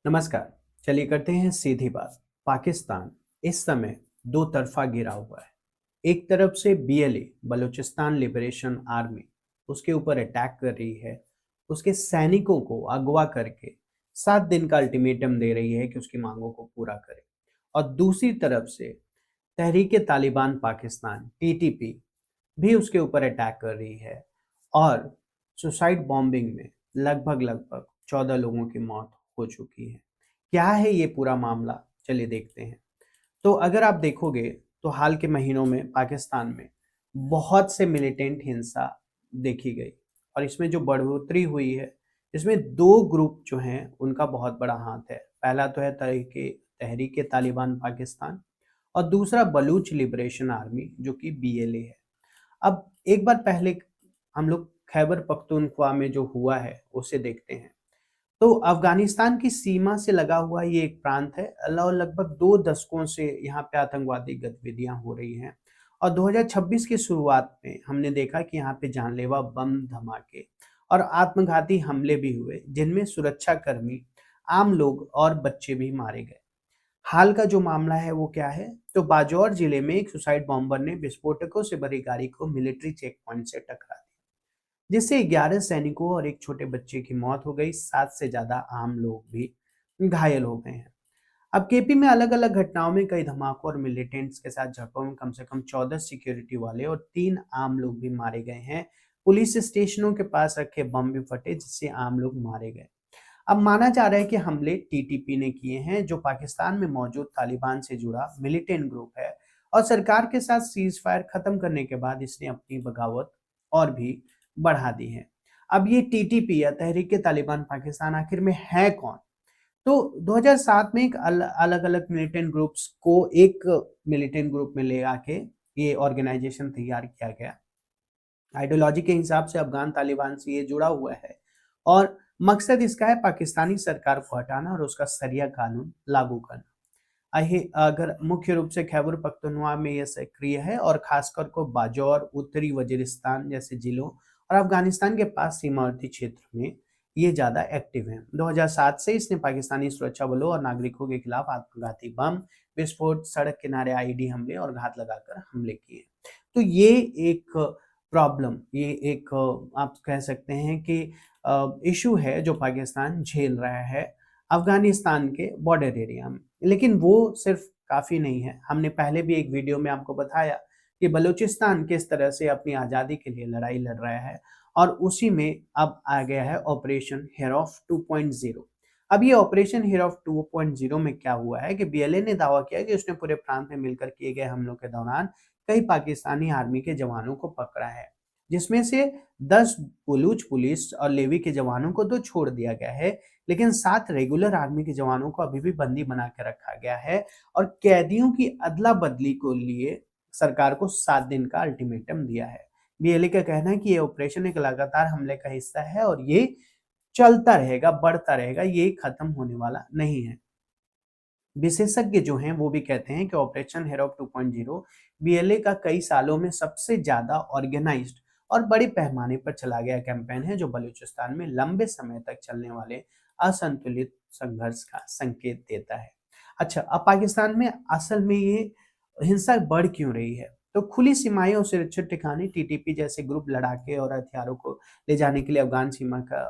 नमस्कार। चलिए करते हैं सीधी बात। पाकिस्तान इस समय दो तरफा घिरा हुआ है। एक तरफ से बीएलए बलूचिस्तान लिबरेशन आर्मी उसके ऊपर अटैक कर रही है, उसके सैनिकों को अगवा करके 7 दिन का अल्टीमेटम दे रही है कि उसकी मांगों को पूरा करे। और दूसरी तरफ से तहरीक तालिबान पाकिस्तान टीटीपी भी उसके ऊपर अटैक कर रही है और सुसाइड बॉम्बिंग में लगभग लगभग 14 लोगों की मौत हो चुकी है। क्या है ये पूरा मामला? चलिए देखते हैं। तो अगर आप देखोगे तो हाल के महीनों में पाकिस्तान में बहुत से मिलिटेंट हिंसा देखी गई और इसमें जो बढ़ोतरी हुई है, इसमें दो ग्रुप जो हैं उनका बहुत बड़ा हाथ है। पहला तो है तहरीक तहरीक तालिबान पाकिस्तान और दूसरा बलूच लिबरेशन आर्मी जो कि बीएलए है। अब एक बार पहले हम लोग खैबर पख्तूनख्वा में जो हुआ है उसे देखते हैं। तो अफगानिस्तान की सीमा से लगा हुआ ये एक प्रांत है। लगभग 2 दशकों से यहाँ पे आतंकवादी गतिविधियां हो रही हैं और 2026 की शुरुआत में हमने देखा कि यहाँ पे जानलेवा बम धमाके और आत्मघाती हमले भी हुए, जिनमें सुरक्षा कर्मी, आम लोग और बच्चे भी मारे गए। हाल का जो मामला है वो क्या है? तो बाजौर जिले में एक सुसाइड बॉम्बर ने विस्फोटकों से भरी गाड़ी को मिलिट्री चेक पॉइंट से टकरा दिया, जिससे 11 सैनिकों और एक छोटे बच्चे की मौत हो गई। 7 से ज्यादा आम लोग भी घायल हो गए हैं। अब केपी में अलग अलग घटनाओं में कई धमाकों और मिलिटेंट्स के साथ झड़पों में कम से कम 14 सिक्योरिटी वाले और 3 आम लोग भी मारे गए हैं। पुलिस स्टेशनों के पास रखे बम भी फटे, जिससे आम लोग मारे गए। अब माना जा रहा है कि हमले टीटीपी ने किए हैं, जो पाकिस्तान में मौजूद तालिबान से जुड़ा मिलिटेंट ग्रुप है। और सरकार के साथ सीज फायर खत्म करने के बाद इसने अपनी बगावत और भी बढ़ा दी है। अब ये टीटीपी या तहरीक तालिबान पाकिस्तान आखिर में है कौन? तो 2007 में एक अलग अलग मिलिटेंट ग्रुप्स को एक मिलिटेंट ग्रुप में ले आके ये ऑर्गेनाइजेशन तैयार किया गया। आइडियोलॉजी के हिसाब से अफगान तालिबान से ये जुड़ा हुआ है और मकसद इसका है पाकिस्तानी सरकार को हटाना और उसका सरिया कानून लागू करना। अगर मुख्य रूप से खैबर पख्तूनख्वा में यह सक्रिय है और खासकर को बाजौर, उत्तरी वजीरिस्तान जैसे जिलों और अफगानिस्तान के पास सीमावर्ती क्षेत्र में ये ज्यादा एक्टिव है। 2007 से इसने पाकिस्तानी सुरक्षा बलों और नागरिकों के खिलाफ आत्मघाती बम विस्फोट, सड़क किनारे आईडी हमले और घात लगाकर हमले किए। तो ये एक प्रॉब्लम, ये एक आप कह सकते हैं कि इशू है जो पाकिस्तान झेल रहा है अफगानिस्तान के बॉर्डर एरिया में। लेकिन वो सिर्फ काफी नहीं है। हमने पहले भी एक वीडियो में आपको बताया कि बलूचिस्तान किस तरह से अपनी आजादी के लिए लड़ाई लड़ रहा है और उसी में अब आ गया है ऑपरेशन हेरॉफ 2.0। अब ये ऑपरेशन हेरॉफ 2.0 में क्या हुआ है कि बीएलए ने दावा किया कि उसने पूरे प्रांत में मिलकर किए गए हमलों के दौरान कई पाकिस्तानी आर्मी के जवानों को पकड़ा है, जिसमें से 10 बलूच पुलिस और लेवी के जवानों को तो छोड़ दिया गया है, लेकिन 7 रेगुलर आर्मी के जवानों को अभी भी बंदी बना के रखा गया है। और कैदियों की अदला बदली को लिए सरकार को 7 दिन का अल्टीमेटम दिया है। बीएलए का कहना है कि ये ऑपरेशन एक लगातार हमले का हिस्सा है और ये चलता रहेगा, बढ़ता रहेगा, ये खत्म होने वाला नहीं है। विशेषज्ञ जो हैं वो भी कहते हैं कि ऑपरेशन हेरॉफ 2.0 बीएलए का कई सालों में सबसे ज्यादा ऑर्गेनाइज्ड और बड़े पैमाने पर चला गया कैंपेन है, जो बलूचिस्तान में लंबे समय तक चलने वाले असंतुलित संघर्ष का संकेत देता है। अच्छा, अब पाकिस्तान में असल में ये हिंसा बढ़ क्यों रही है? तो खुली सीमाएं और सुरक्षित ठिकाने, टीटीपी जैसे ग्रुप लड़ाके और हथियारों को ले जाने के लिए अफगान सीमा का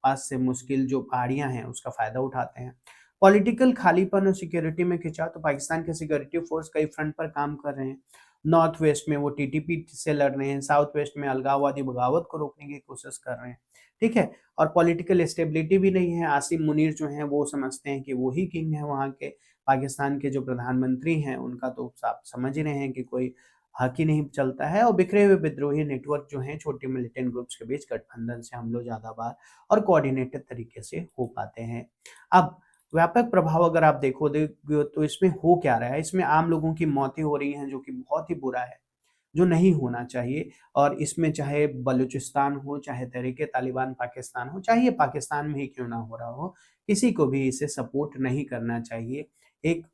पास से मुश्किल जो पहाड़ियां हैं उसका फायदा उठाते हैं। पॉलिटिकल खालीपन और सिक्योरिटी में खिंचाव, तो पाकिस्तान के सिक्योरिटी फोर्स कई फ्रंट पर काम कर रहे हैं। नॉर्थ वेस्ट में वो टीटीपी से लड़ रहे हैं, साउथ वेस्ट में अलगाववादी बगावत को रोकने की कोशिश कर रहे हैं। ठीक है। और पॉलिटिकल स्टेबिलिटी भी नहीं है। आसिम मुनीर जो हैं वो समझते हैं कि वो ही किंग है वहाँ के। पाकिस्तान के जो प्रधानमंत्री हैं उनका तो आप समझ ही रहे हैं कि कोई हक ही नहीं चलता है। और बिखरे हुए विद्रोही नेटवर्क जो हैं छोटे मिलिटेंट ग्रुप्स के बीच गठबंधन से हमलों ज्यादा बार और कोऑर्डिनेटेड तरीके से हो पाते हैं। अब व्यापक प्रभाव अगर आप देखोगे तो इसमें हो क्या रहा है? इसमें आम लोगों की मौतें हो रही हैं, जो कि बहुत ही बुरा है, जो नहीं होना चाहिए। और इसमें चाहे बलूचिस्तान हो, चाहे तहरीक तालिबान पाकिस्तान हो, चाहे ये पाकिस्तान में ही क्यों ना हो रहा हो, किसी को भी इसे सपोर्ट नहीं करना चाहिए। एक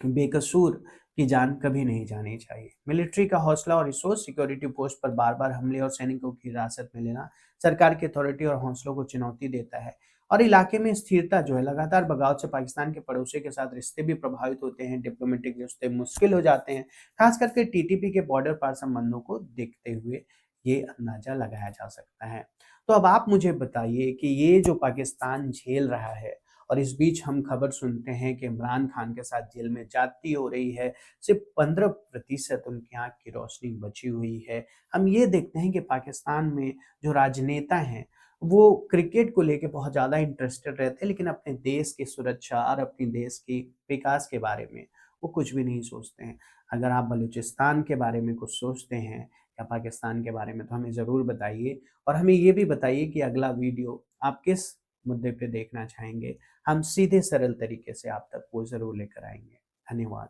बेकसूर की जान कभी नहीं जानी चाहिए। मिलिट्री का हौसला और रिसोर्स, सिक्योरिटी पोस्ट पर बार बार हमले और सैनिकों की हिरासत में लेना सरकार की अथॉरिटी और हौसलों को चुनौती देता है। और इलाके में स्थिरता जो है, लगातार बगावत से पाकिस्तान के पड़ोसी के साथ रिश्ते भी प्रभावित होते हैं, डिप्लोमेटिक रिश्ते मुश्किल हो जाते हैं, खास करके टीटीपी के बॉर्डर पार संबंधों को देखते हुए ये अंदाजा लगाया जा सकता है। तो अब आप मुझे बताइए कि ये जो पाकिस्तान झेल रहा है और इस बीच हम खबर सुनते हैं कि इमरान खान के साथ जेल में ज्यादती हो रही है, सिर्फ 15% उनकी आंख की रोशनी बची हुई है। हम ये देखते हैं कि पाकिस्तान में जो राजनेता हैं वो क्रिकेट को लेके बहुत ज़्यादा इंटरेस्टेड रहते हैं, लेकिन अपने देश की सुरक्षा और अपने देश की विकास के बारे में वो कुछ भी नहीं सोचते हैं। अगर आप बलूचिस्तान के बारे में कुछ सोचते हैं या पाकिस्तान के बारे में, तो हमें ज़रूर बताइए और हमें ये भी बताइए कि अगला वीडियो आप किस मुद्दे पे देखना चाहेंगे। हम सीधे सरल तरीके से आप तक वो ज़रूर लेकर आएँगे। धन्यवाद।